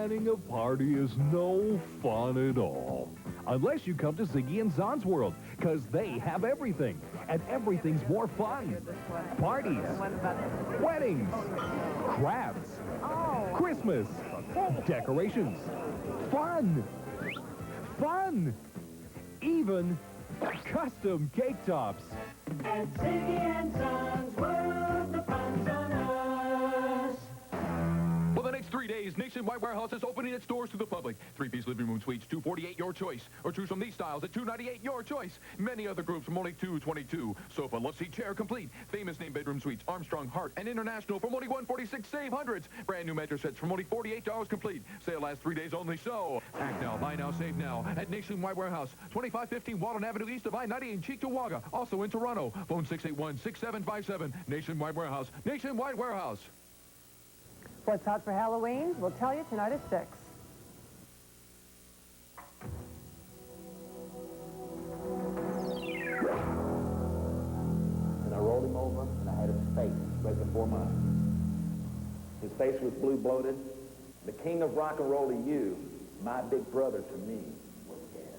planning a party is no fun at all. Unless you come to Ziggy and Zon's World, because they have everything, and everything's more fun. Parties, weddings, crafts, Christmas, decorations, fun, even custom cake tops. At Ziggy and Zon's World, the fun's on us. For the next 3 days, Nationwide Warehouse is opening its doors to the public. 3-piece living room suites, $248, your choice. Or choose from these styles at $298, your choice. Many other groups from only $222. Sofa, love-seat, chair, complete. Famous name bedroom suites, Armstrong, Hart, and International from only $146, save hundreds. Brand new mattress sets from only $48 complete. Sale lasts 3 days only, so act now, buy now, save now at Nationwide Warehouse, 2515 Walton Avenue east of I-90 in Cheektowaga. Also in Toronto. Phone 681-6757. Nationwide Warehouse. Nationwide Warehouse. What's hot for Halloween? We'll tell you tonight at 6. And I rolled him over, and I had his face right before mine. His face was blue bloated. The king of rock and roll to you, my big brother to me, was dead.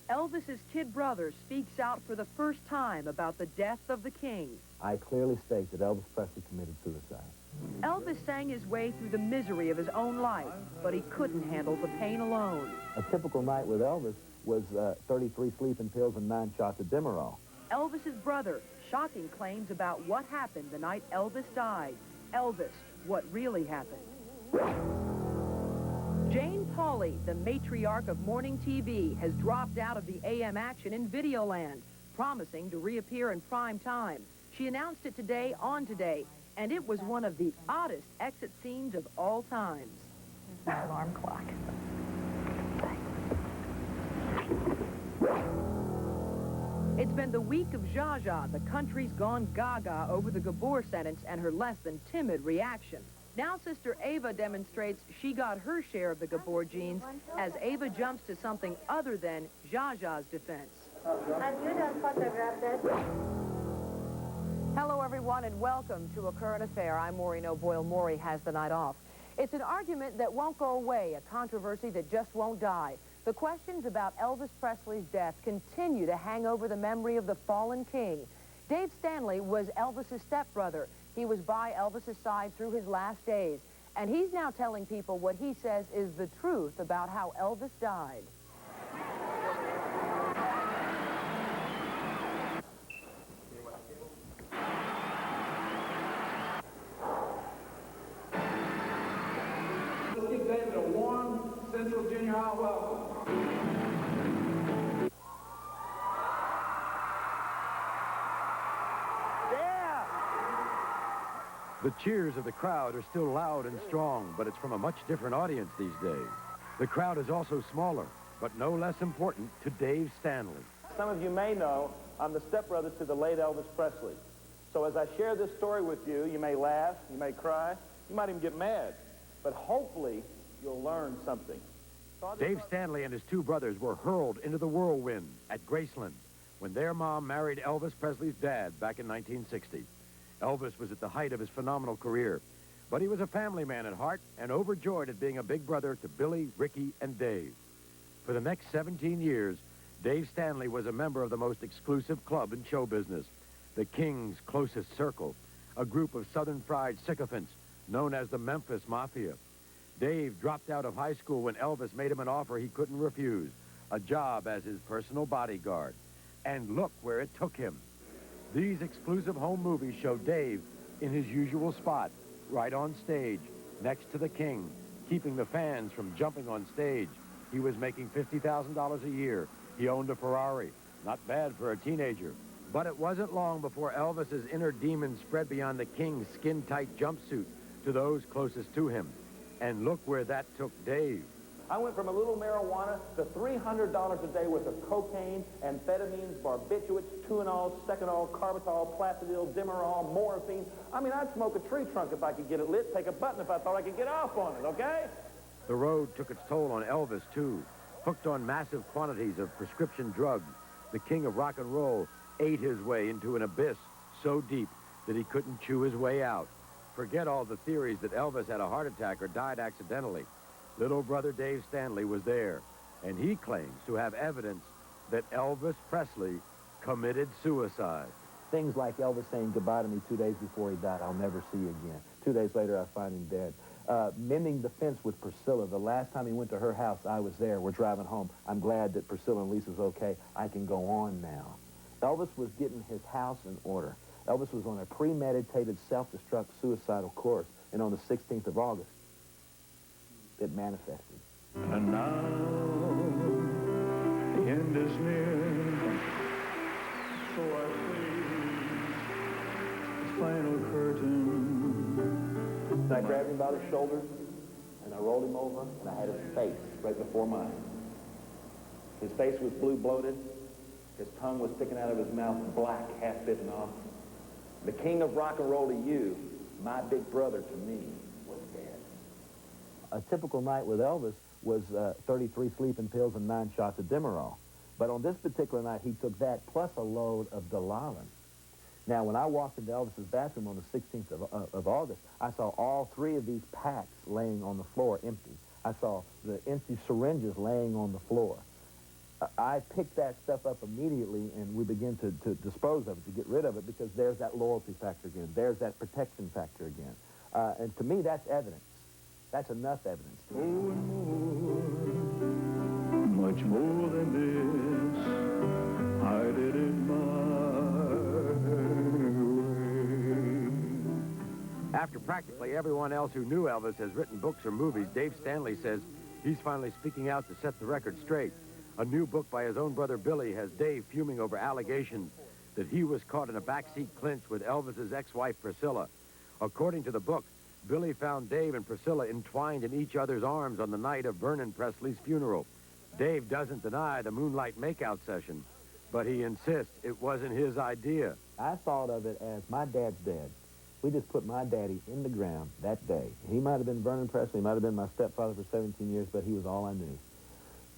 Elvis's kid brother speaks out for the first time about the death of the king. I clearly state that Elvis Presley committed suicide. Elvis sang his way through the misery of his own life, but he couldn't handle the pain alone. A typical night with Elvis was 33 sleeping pills and 9 shots of Demerol. Elvis's brother, shocking claims about what happened the night Elvis died. Elvis, what really happened. Jane Pauley, the matriarch of morning TV, has dropped out of the AM action in Videoland, promising to reappear in prime time. She announced it today on Today, and it was one of the oddest exit scenes of all times. There's my alarm clock. It's been the week of Zsa Zsa. The country's gone gaga over the Gabor sentence and her less than timid reaction. Now Sister Ava demonstrates she got her share of the Gabor genes as Ava jumps to something other than Zsa Zsa's defense. Have you done photograph that? Hello, everyone, and welcome to A Current Affair. I'm Maureen O'Boyle. Maury has the night off. It's an argument that won't go away, a controversy that just won't die. The questions about Elvis Presley's death continue to hang over the memory of the fallen king. Dave Stanley was Elvis's stepbrother. He was by Elvis's side through his last days, and he's now telling people what he says is the truth about how Elvis died. Let's give David a warm Central Junior High welcome. The cheers of the crowd are still loud and strong, but it's from a much different audience these days. The crowd is also smaller, but no less important to Dave Stanley. Some of you may know I'm the stepbrother to the late Elvis Presley. So as I share this story with you, you may laugh, you may cry, you might even get mad. But hopefully, you'll learn something. Dave Stanley and his 2 brothers were hurled into the whirlwind at Graceland when their mom married Elvis Presley's dad back in 1960. Elvis was at the height of his phenomenal career, but he was a family man at heart and overjoyed at being a big brother to Billy, Ricky, and Dave. For the next 17 years, Dave Stanley was a member of the most exclusive club in show business, the King's Closest Circle, a group of Southern fried sycophants known as the Memphis Mafia. Dave dropped out of high school when Elvis made him an offer he couldn't refuse, a job as his personal bodyguard. And look where it took him. These exclusive home movies show Dave in his usual spot, right on stage, next to the King, keeping the fans from jumping on stage. He was making $50,000 a year. He owned a Ferrari. Not bad for a teenager. But it wasn't long before Elvis's inner demons spread beyond the King's skin-tight jumpsuit to those closest to him. And look where that took Dave. I went from a little marijuana to $300 a day worth of cocaine, amphetamines, barbiturates, Tuinol, Seconol, Carbitol, Placidil, Demerol, morphine. I mean, I'd smoke a tree trunk if I could get it lit, take a button if I thought I could get off on it, okay? The road took its toll on Elvis, too. Hooked on massive quantities of prescription drugs, the king of rock and roll ate his way into an abyss so deep that he couldn't chew his way out. Forget all the theories that Elvis had a heart attack or died accidentally. Little brother Dave Stanley was there, and he claims to have evidence that Elvis Presley committed suicide. Things like Elvis saying goodbye to me 2 days before he died, I'll never see you again. 2 days later, I find him dead. Mending the fence with Priscilla. The last time he went to her house, I was there. We're driving home. I'm glad that Priscilla and Lisa's okay. I can go on now. Elvis was getting his house in order. Elvis was on a premeditated self-destruct suicidal course, and on the 16th of August, it manifested. And now, the end is near, so I face the final curtain. And I grabbed him by the shoulders, and I rolled him over, and I had his face right before mine. His face was blue bloated. His tongue was sticking out of his mouth, black, half bitten off. The king of rock and roll to you, my big brother to me, was dead. A typical night with Elvis was 33 sleeping pills and 9 shots of Demerol. But on this particular night, he took that plus a load of Dilaudid. Now, when I walked into Elvis's bathroom on the 16th of August, I saw all 3 of these packs laying on the floor empty. I saw the empty syringes laying on the floor. I picked that stuff up immediately, and we began to dispose of it, to get rid of it, because there's that loyalty factor again. There's that protection factor again. And to me, that's evidence. That's enough evidence. Oh, and more, much more than this, I did in my way. After practically everyone else who knew Elvis has written books or movies, Dave Stanley says he's finally speaking out to set the record straight. A new book by his own brother Billy has Dave fuming over allegations that he was caught in a backseat clinch with Elvis's ex-wife Priscilla. According to the book, Billy found Dave and Priscilla entwined in each other's arms on the night of Vernon Presley's funeral. Dave doesn't deny the moonlight makeout session, but he insists it wasn't his idea. I thought of it as my dad's dead. We just put my daddy in the ground that day. He might have been Vernon Presley, might have been my stepfather for 17 years, but he was all I knew.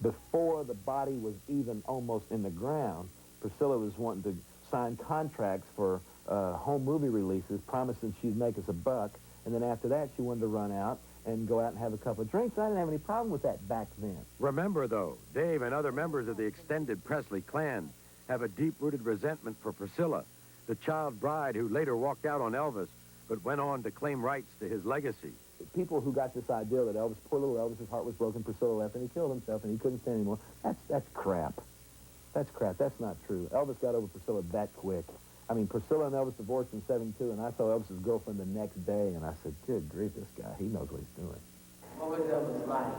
Before the body was even almost in the ground, Priscilla was wanting to sign contracts for home movie releases, promising she'd make us a buck, and then after that she wanted to run out and go out and have a couple of drinks. I didn't have any problem with that back then. Remember, though, Dave and other members of the extended Presley clan have a deep-rooted resentment for Priscilla, the child bride who later walked out on Elvis, but went on to claim rights to his legacy. People who got this idea that Elvis, poor little Elvis's heart was broken, Priscilla left, and he killed himself, and he couldn't stand anymore, that's crap. That's crap. That's not true. Elvis got over Priscilla that quick. I mean, Priscilla and Elvis divorced in '72, and I saw Elvis's girlfriend the next day, and I said, good grief, this guy, he knows what he's doing. What was Elvis like?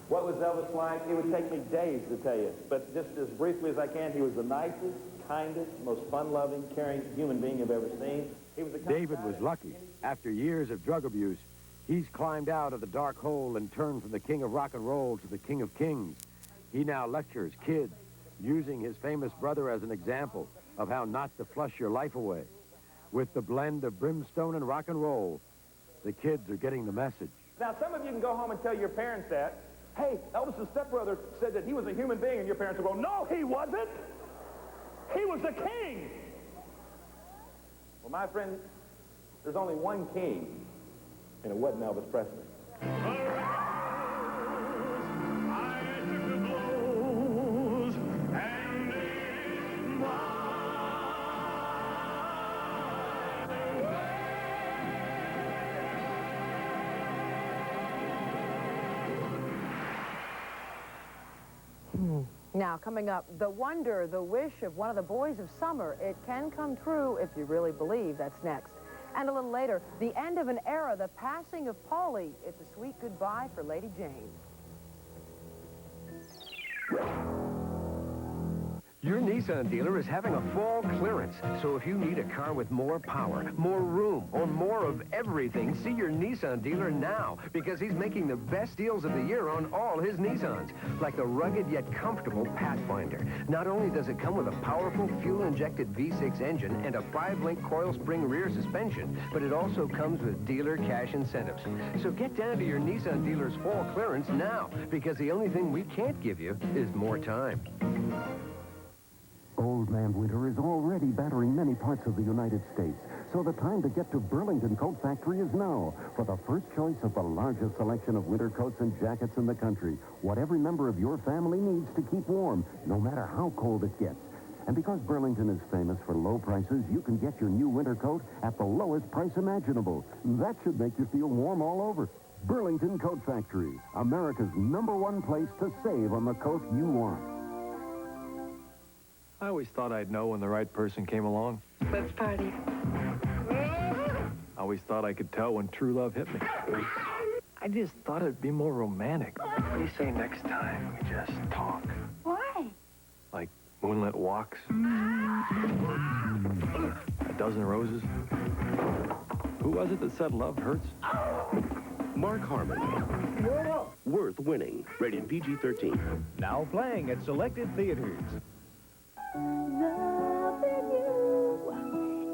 What was Elvis like? It would take me days to tell you, but just as briefly as I can, he was the nicest, kindest, most fun-loving, caring human being you've ever seen. He was the kind David was lucky. After years of drug abuse, he's climbed out of the dark hole and turned from the king of rock and roll to the king of kings. He now lectures kids, using his famous brother as an example of how not to flush your life away. With the blend of brimstone and rock and roll, the kids are getting the message. Now, some of you can go home and tell your parents that, hey, Elvis's stepbrother said that he was a human being, and your parents will go, no, he wasn't. He was the king. Well, my friend, there's only one king, and it wasn't Elvis Presley. Now, coming up, the wonder, the wish of one of the boys of summer. It can come true if you really believe. That's next. And a little later, the end of an era, the passing of Pauley. It's a sweet goodbye for Lady Jane. Your Nissan dealer is having a fall clearance. So if you need a car with more power, more room, or more of everything, see your Nissan dealer now, because he's making the best deals of the year on all his Nissans, like the rugged yet comfortable Pathfinder. Not only does it come with a powerful fuel-injected V6 engine and a 5-link coil spring rear suspension, but it also comes with dealer cash incentives. So get down to your Nissan dealer's fall clearance now, because the only thing we can't give you is more time. Old Man Winter is already battering many parts of the United States, So the time to get to Burlington Coat Factory is now for the first choice of the largest selection of winter coats and jackets in the country. What every member of your family needs to keep warm, no matter how cold it gets. And because Burlington is famous for low prices, you can get your new winter coat at the lowest price imaginable. That should make you feel warm all over. Burlington Coat Factory, America's #1 place to save on the coat you want. I always thought I'd know when the right person came along. Let's party. I always thought I could tell when true love hit me. I just thought it'd be more romantic. What do you say next time we just talk? Why? Like moonlit walks? A dozen roses? Who was it that said love hurts? Mark Harmon. Worth winning. Rated PG-13. Now playing at selected theaters. Loving you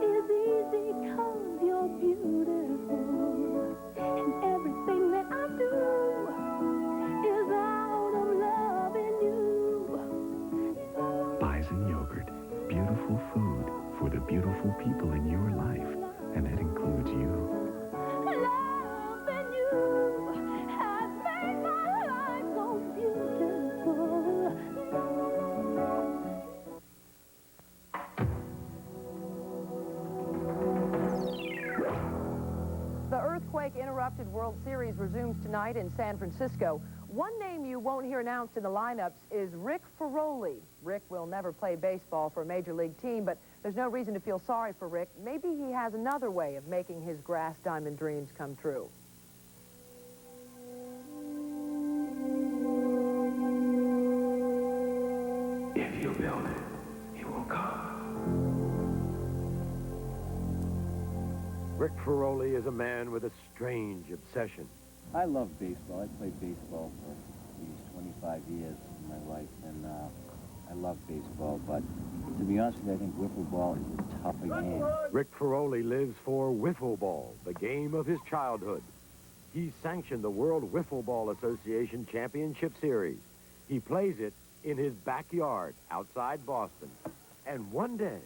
is easy 'cause you're beautiful. And everything that I do is out of loving you. Bison yogurt. Beautiful food for the beautiful people in your life. And that includes you. Loving you has made my life so beautiful. The earthquake-interrupted World Series resumes tonight in San Francisco. One name you won't hear announced in the lineups is Rick Ferroli. Rick will never play baseball for a major league team, but there's no reason to feel sorry for Rick. Maybe he has another way of making his grass diamond dreams come true. If you build it, it will come. Rick Ferroli is a man with a strange obsession. I love baseball. I played baseball for at least 25 years in my life, and I love baseball, but to be honest with you, I think wiffle ball is a tougher game. Rick Ferroli lives for wiffle ball, the game of his childhood. He sanctioned the World Wiffle Ball Association Championship Series. He plays it in his backyard outside Boston. And one day,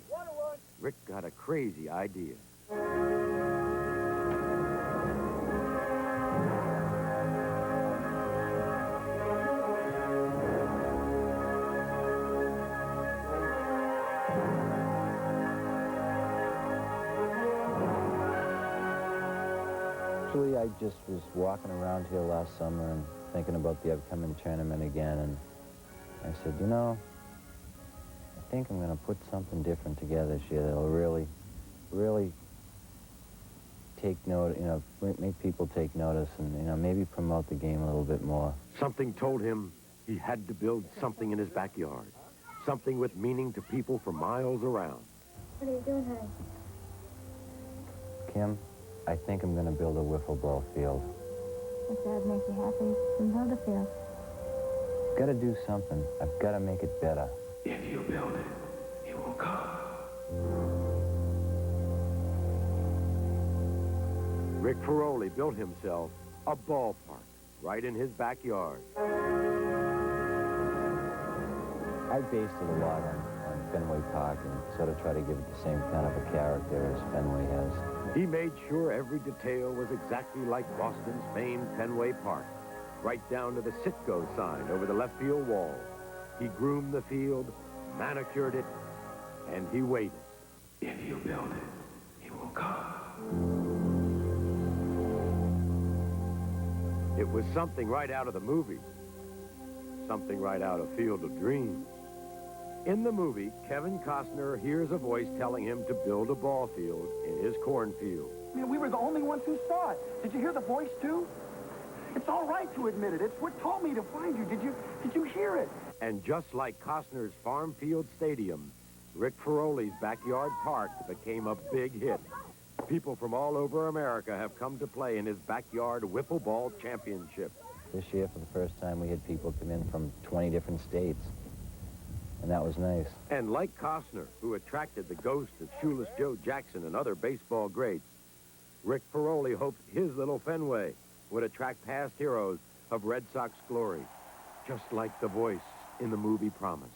Rick got a crazy idea. Actually, I just was walking around here last summer and thinking about the upcoming tournament again, and I said, you know, I think I'm going to put something different together this year that'll really take note, you know, make people take notice and, you know, maybe promote the game a little bit more. Something told him he had to build something in his backyard, something with meaning to people for miles around. What are you doing, honey? Kim, I think I'm going to build a wiffle ball field. If that makes you happy, then build a field. I've got to do something. I've got to make it better. If you build it, it will come. Rick Ferroli built himself a ballpark right in his backyard. I based it a lot on Fenway Park and sort of try to give it the same kind of a character as Fenway has. He made sure every detail was exactly like Boston's famed Fenway Park, right down to the Citgo sign over the left field wall. He groomed the field, manicured it, and he waited. If you build it, it will come. It was something right out of the movie, something right out of Field of Dreams. In the movie, Kevin Costner hears a voice telling him to build a ball field in his cornfield. I mean, we were the only ones who saw it. Did you hear the voice, too? It's all right to admit it. It's what told me to find you. Did you hear it? And just like Costner's Farm Field Stadium, Rick Ferroli's backyard park became a big hit. People from all over America have come to play in his backyard wiffle ball championship. This year, for the first time, we had people come in from 20 different states, and that was nice. And like Costner, who attracted the ghost of shoeless Joe Jackson and other baseball greats, Rick Ferroli hoped his little Fenway would attract past heroes of Red Sox glory, just like the voice in the movie promised.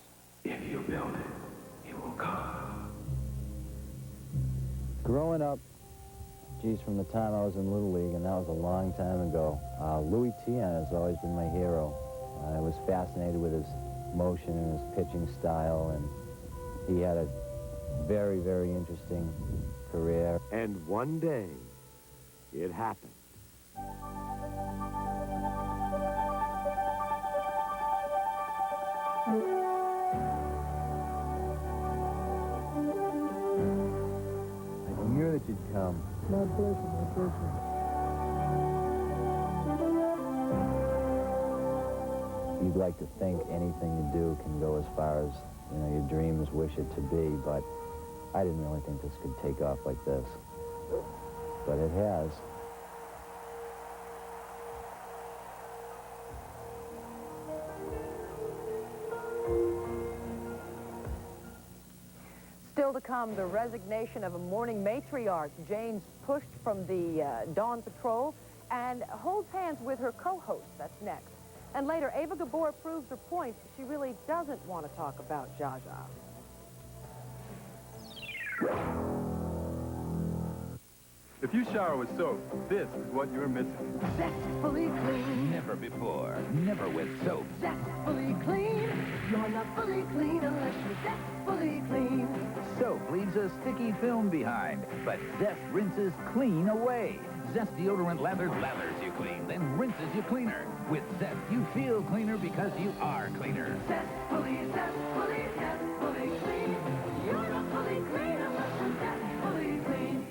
If you build it, it will come. Growing up, geez, from the time I was in Little League, and that was a long time ago, Louis Tiant has always been my hero. I was fascinated with his motion and his pitching style, and he had a very, very interesting career. And one day, it happened. I knew that you'd come. My pleasure, my pleasure. You'd like to think anything you do can go as far as, you know, your dreams wish it to be, but I didn't really think this could take off like this. But it has. Still to come, the resignation of a morning matriarch. Jane's pushed from the Dawn Patrol and holds hands with her co-host. That's next. And later, Ava Gabor proves her point. She really doesn't want to talk about Zsa Zsa. If you shower with soap, this is what you're missing. Zestfully clean. Never before. Never with soap. Zestfully clean. You're not fully clean unless you're zestfully clean. Soap leaves a sticky film behind, but Zest rinses clean away. Zest deodorant lathers you clean, then rinses you cleaner. With Zest, you feel cleaner because you are cleaner. Zestfully, zestfully, zestfully clean. You're not fully clean unless you're zestfully clean.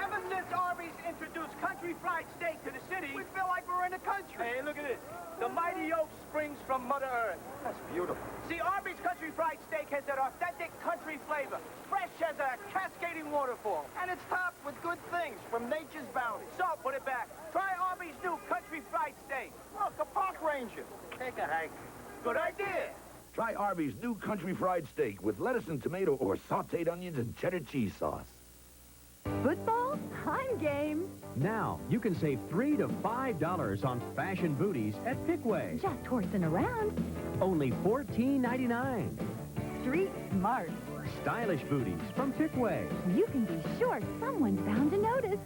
Ever since Arby's introduced country fried steak to the city, we feel like we're in the country. Hey, look at this. The mighty oak springs from Mother Earth. That's beautiful. See, Arby's country fried steak has that authentic country flavor, fresh as a cascading waterfall. And it's topped with good things from nature's bounty. So, put it back. Try Arby's new country fried steak. Look, a park ranger. Take a hike. Good idea. Try Arby's new country fried steak with lettuce and tomato or sauteed onions and cheddar cheese sauce. Football? I'm game. Now, you can save $3 to $5 on fashion booties at Pickway. Just horsing around. Only $14.99. Street smart. Stylish booties from Pickway. You can be sure someone's bound to notice.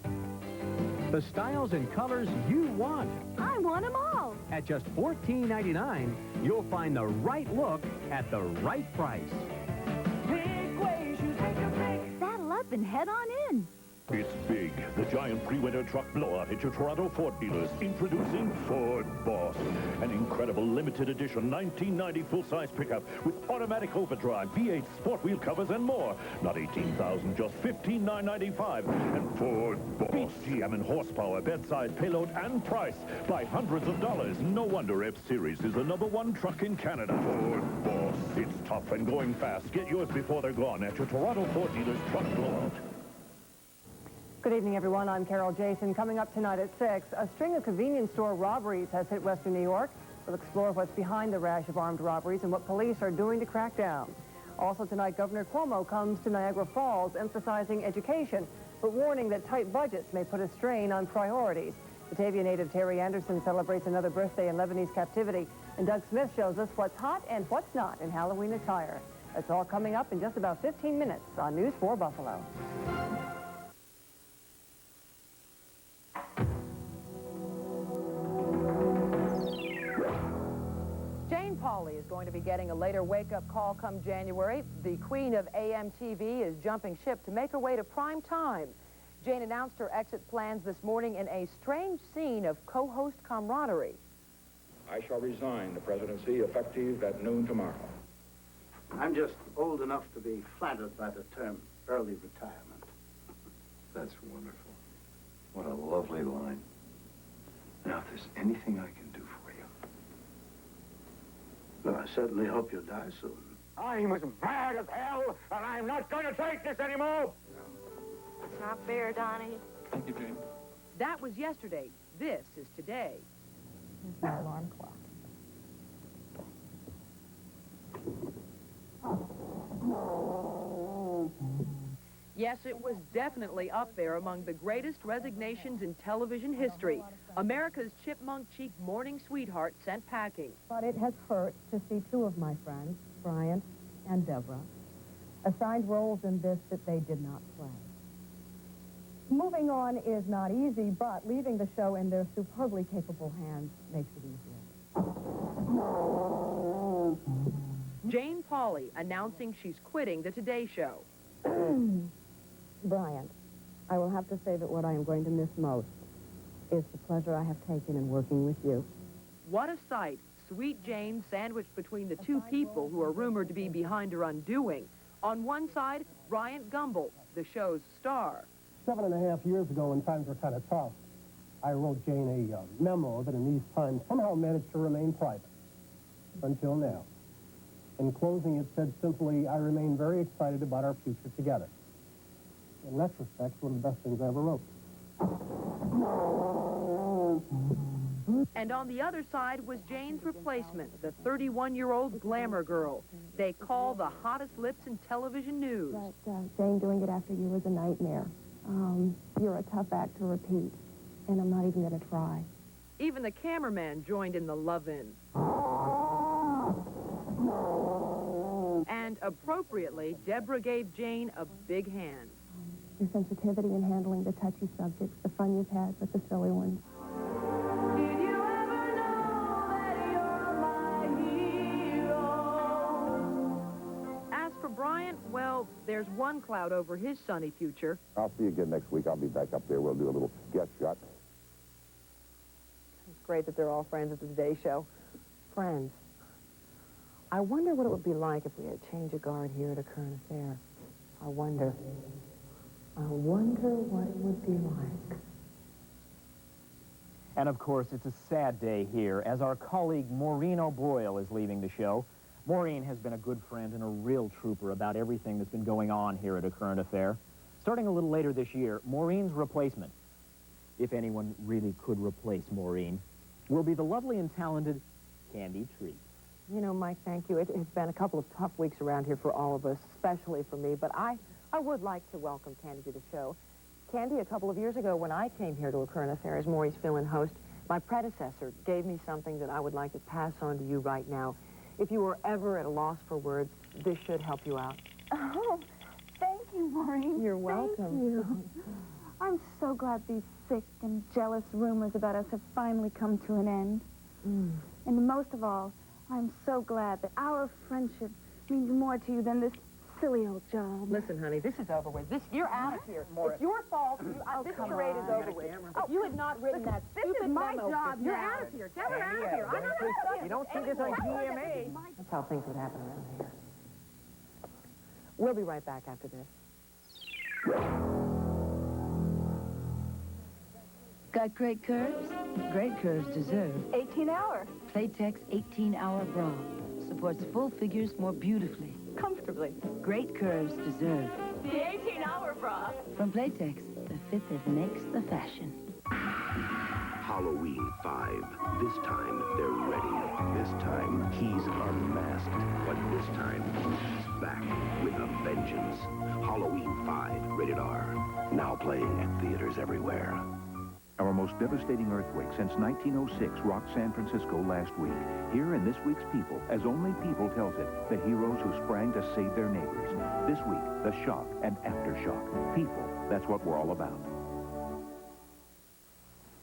The styles and colors you want. I want them all. At just $14.99, you'll find the right look at the right price. Pickway shoes make a break. Saddle up and head on in. It's big. The giant pre-winter truck blowout at your Toronto Ford dealers. Introducing Ford Boss. An incredible limited edition 1990 full-size pickup with automatic overdrive, V8 sport wheel covers, and more. Not $18,000, just $15,995. And Ford Boss. Beats GM in horsepower, bedside, payload, and price by hundreds of dollars. No wonder F-Series is the #1 truck in Canada. Ford Boss. It's tough and going fast. Get yours before they're gone at your Toronto Ford dealers truck blowout. Good evening, everyone. I'm Carol Jason. Coming up tonight at 6, a string of convenience store robberies has hit Western New York. We'll explore what's behind the rash of armed robberies and what police are doing to crack down. Also tonight, Governor Cuomo comes to Niagara Falls, emphasizing education, but warning that tight budgets may put a strain on priorities. Batavia native Terry Anderson celebrates another birthday in Lebanese captivity, and Doug Smith shows us what's hot and what's not in Halloween attire. That's all coming up in just about 15 minutes on News 4 Buffalo. Pauley is going to be getting a later wake-up call come January. The queen of AM TV is jumping ship to make her way to prime time. Jane announced her exit plans this morning in a strange scene of co-host camaraderie. I shall resign the presidency effective at noon tomorrow. I'm just old enough to be flattered by the term early retirement. That's wonderful. What a lovely line. Now, if there's anything I can do for you. Well, I certainly hope you'll die soon. I'm as mad as hell, and I'm not going to take this anymore. It's not fair, Donnie. Thank you, Jane. That was yesterday. This is today. There's my alarm clock. Yes, it was definitely up there among the greatest resignations in television history. America's chipmunk-cheeked morning sweetheart sent packing. But it has hurt to see two of my friends, Bryant and Deborah, assigned roles in this that they did not play. Moving on is not easy, but leaving the show in their superbly capable hands makes it easier. Jane Pauley announcing she's quitting the Today Show. Bryant, I will have to say that what I am going to miss most is the pleasure I have taken in working with you. What a sight. Sweet Jane sandwiched between the two people who are rumored to be behind her undoing. On one side, Bryant Gumbel, the show's star. 7.5 years ago, when times were kind of tough, I wrote Jane a memo that in these times somehow managed to remain private. Until now. In closing, it said simply, I remain very excited about our future together. In retrospect, one of the best things I ever wrote. And on the other side was Jane's replacement, the 31-year-old glamour girl. They call the hottest lips in television news. But Jane doing it after you was a nightmare. You're a tough act to repeat, and I'm not even going to try. Even the cameraman joined in the love-in. And appropriately, Deborah gave Jane a big hand. Your sensitivity in handling the touchy subjects, the fun you've had with the silly ones. As for Bryant, well, there's one cloud over his sunny future. I'll see you again next week. I'll be back up there. We'll do a little guest shot. It's great that they're all friends at the Today Show. Friends. I wonder what it would be like if we had a change of guard here at a current affair. I wonder what it would be like. And of course, it's a sad day here as our colleague Maureen O'Boyle is leaving the show. Maureen has been a good friend and a real trooper about everything that's been going on here at A Current Affair. Starting a little later this year, Maureen's replacement, if anyone really could replace Maureen, will be the lovely and talented Candy Treat. You know, Mike, thank you. It's been a couple of tough weeks around here for all of us, especially for me, but I would like to welcome Candy to the show. Candy, a couple of years ago when I came here to A Current Affair as Maury's fill-in host, my predecessor gave me something that I would like to pass on to you right now. If you were ever at a loss for words, this should help you out. Oh, thank you, Maureen. You're welcome. Thank you. I'm so glad these sick and jealous rumors about us have finally come to an end. And most of all, I'm so glad that our friendship means more to you than this silly old job. Listen, honey, this is over with. You're out of here. It's your fault. This charade is over with. If you had not written that stupid memo, you're out of here. Get her out of here. I'm not out of here. You don't see this on GMA. That's how things would happen around here. We'll be right back after this. Got great curves? Great curves deserve 18-hour. Playtex 18-hour bra. Supports full figures more beautifully. Comfortably. Great curves deserve The 18-hour bra. from Playtex, the fit that makes the fashion. Halloween 5. This time, they're ready. This time, he's unmasked. But this time, he's back with a vengeance. Halloween 5, rated R. Now playing at theaters everywhere. Our most devastating earthquake since 1906 rocked San Francisco last week. Here in this week's People, as only People tells it, the heroes who sprang to save their neighbors. This week, the shock and aftershock. People, that's what we're all about.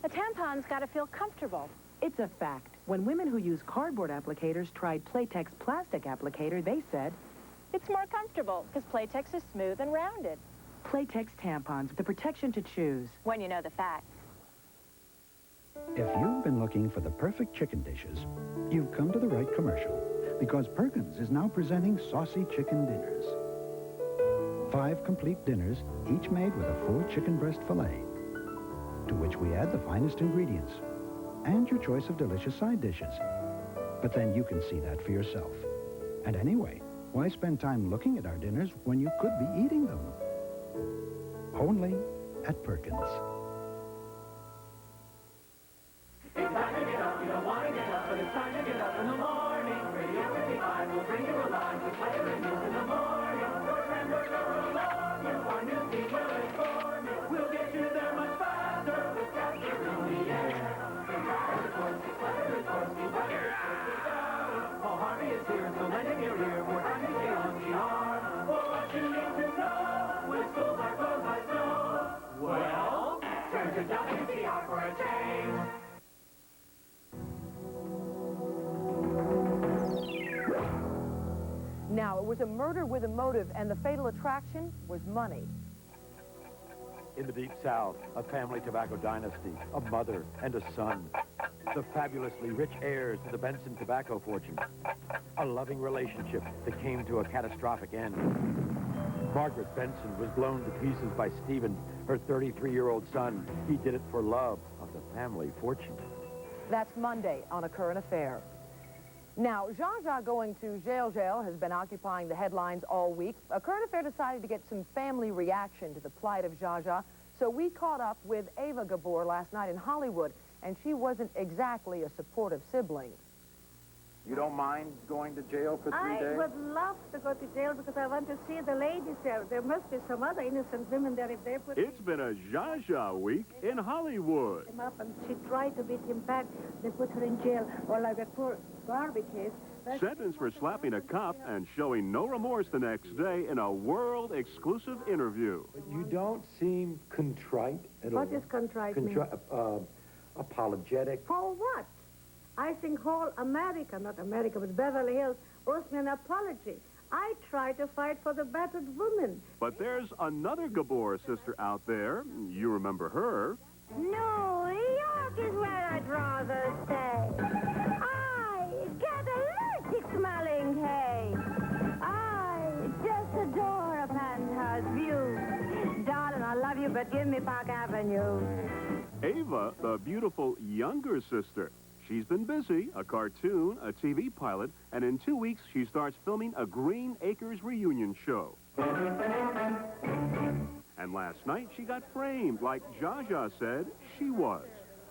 A tampon's got to feel comfortable. It's a fact. When women who use cardboard applicators tried Playtex plastic applicator, they said, It's more comfortable because Playtex is smooth and rounded. Playtex tampons, the protection to choose. When you know the facts. If you've been looking for the perfect chicken dishes, you've come to the right commercial, because Perkins is now presenting saucy chicken dinners. 5 complete dinners, each made with a full chicken breast fillet, to which we add the finest ingredients, and your choice of delicious side dishes. But then you can see that for yourself. And anyway, why spend time looking at our dinners when you could be eating them? Only at Perkins. It's time to get up, you don't want to get up, but it's time to get up in the morning. Radio 55 will bring you alive with weather and news in the morning. Remember, go along, you our news team will inform you. We'll get you there much faster with Capture in the air. Weather reports, weather reports, weather reports. Paul Harvey is here, so lend him your ear. More time to stay on the arm. For what you need to know, when schools are closed by snow. Well, was a murder with a motive, and the fatal attraction was money. In the Deep South, a family tobacco dynasty, a mother and a son. The fabulously rich heirs to the Benson tobacco fortune. A loving relationship that came to a catastrophic end. Margaret Benson was blown to pieces by Stephen, her 33-year-old son. He did it for love of the family fortune. That's Monday on A Current Affair. Now, Zsa going to jail has been occupying the headlines all week. A Current Affair decided to get some family reaction to the plight of Zsa, so we caught up with Ava Gabor last night in Hollywood, and she wasn't exactly a supportive sibling. You don't mind going to jail for 3 days? I would love to go to jail because I want to see the ladies there. There must be some other innocent women there if they put... It's been a Zsa week in Hollywood. him up and she tried to beat him back. They put her in jail. Or like that poor Barbie case. Sentenced for slapping a cop and showing no remorse the next day in a world-exclusive interview. But you don't seem contrite at all. What is contrite mean? Apologetic. For what? I think whole America, not America, but Beverly Hills, owes me an apology. I try to fight for the battered woman. But there's another Gabor sister out there. You remember her. New York is where I'd rather stay. I get allergic smelling hay. I just adore a penthouse view. Darling, I love you, but give me Park Avenue. Ava, the beautiful younger sister. She's been busy, a cartoon, a TV pilot, and in 2 weeks she starts filming a Green Acres reunion show. And last night she got framed like Zsa said she was.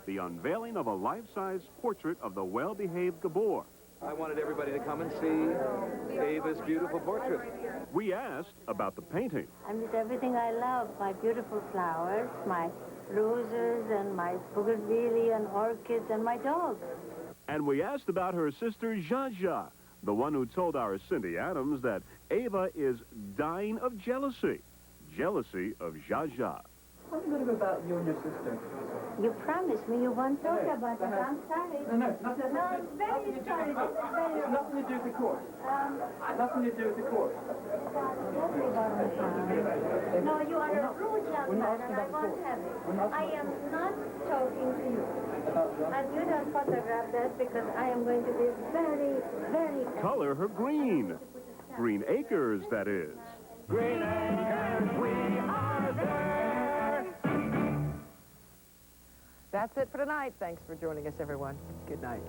The unveiling of a life-size portrait of the well-behaved Gabor. I wanted everybody to come and see Ava's beautiful portrait. We asked about the painting. I miss everything I love, my beautiful flowers, my roses and my bougainvillea and orchids and my dog. And we asked about her sister Zsa, the one who told our Cindy Adams that Ava is dying of jealousy. Jealousy of Zsa. Tell me a little bit about you and your sister. You promised me you won't talk about it. I'm sorry. No, nothing. No, I'm very sorry. This is very... It's nothing to do with the court. Nothing to do with the court. No, you are a rude young man, and I won't have it. I am not talking to you. And you don't photograph that because I am going to be very, very... Color her green. Green Acres, that is. Green Acres, we are there. That's it for tonight. Thanks for joining us, everyone. Good night.